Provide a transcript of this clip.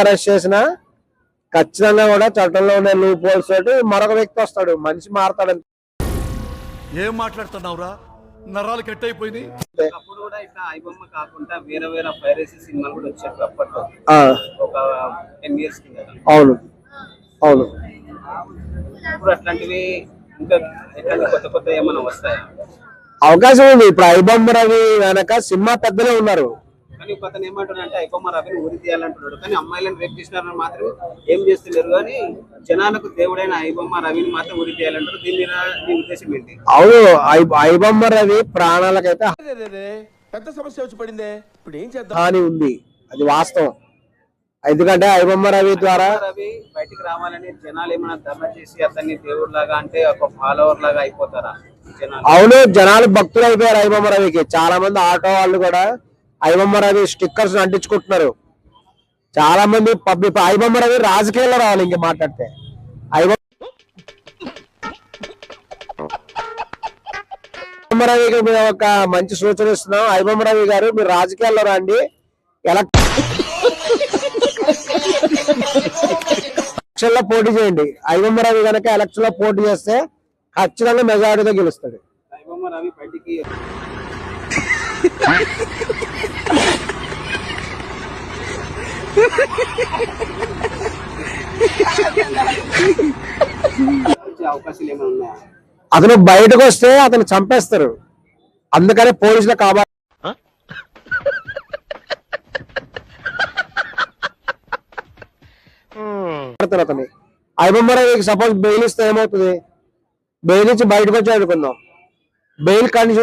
Arrest చేసినా ఖచ్చితంగా కూడా చట్టంలో ఉండే లూప్ హోల్స్ తోటి మరొక వ్యక్తి వస్తాడు, మనిషి మారతాడు. ఏం మాట్లాడుతున్నావురా, నరాలు కట్ అయిపోయింది. అప్పుడు కూడా ఇట్లా ఐబొమ్మ కాకుండా వేరే వేరే పైరసీ సినిమాలు కూడా వచ్చాయి అప్పట్లో, ఒక 10 years కింద. అవును అవును. ఇప్పుడు అట్లాంటివి ఇంకా ఎట్లాంటి కొత్త కొత్త ఏమైనా వస్తాయా? అవకాశం ఉంది. ఇప్పుడు ఐబొమ్మ రవి వెనక సినిమా పెద్దలే ఉన్నారు. కానీ ఒక అతను ఏమంటున్నాడంటే ఐబొమ్మ రవిని ఉరి తీయాలంటున్నాడు, కానీ అమ్మాయిలను రేపు చేసినారని మాత్రం ఏం చేస్తున్నారు, కానీ జనాలకు దేవుడైన ఐబొమ్మ రవిని మాత్రం ఉరి తీయాలంటారు. దీని మీద మీ ఉద్దేశం ఏంటి? అవును, ఐబొమ్మ రవి ప్రాణాలకైతే పెద్ద సమస్య వచ్చి పడిందే, ఇప్పుడు ఏం చేద్దాం హాని ఉంది, అది వాస్తవం. ఎందుకంటే ఐబొమ్మ రవి ద్వారా రవి బయటికి రావాలని జనాలు ఏమైనా ధర్నా చేసి అతన్ని దేవుడు లాగా అంటే ఒక ఫాలోవర్ లాగా అయిపోతారా జనాలు? అవును, జనాలు భక్తులు అయిపోయారు ఐబొమ్మ రవికి. చాలా మంది ఆటో వాళ్ళు కూడా ఐబొమ్మ రవి స్టిక్కర్స్ అంటించుకుంటున్నారు. చాలా మంది పబ్లిక్ ఐబొమ్మ రవి రాజకీయాల్లో రావాలి. ఇంక మాట్లాడితే ఐబొమ్మ రవికి మేము ఒక మంచి సూచన ఇస్తున్నాం. ఐబొమ్మ రవి గారు, మీరు రాజకీయాల్లో రండి, ఎలక్షన్ లో పోటీ చేయండి. ఐబొమ్మ రవి కనుక ఎలక్షన్ లో పోటీ చేస్తే ఖచ్చితంగా మెజారిటీతో గెలుస్తాడు. ఐబొమ్మ రవి బయటికి అవకాశాలు ఏమైనా ఉన్నాయా? అతను బయటకు వస్తే అతను చంపేస్తారు, అందుకనే పోలీసులు కాబట్టి అతని ఐబొమ్మ రవికి సపోజ్ బెయిల్ ఇస్తే ఏమవుతుంది? బెయిల్ ఇచ్చి బయటకు వచ్చి ఆడుకుందాం. Bail condition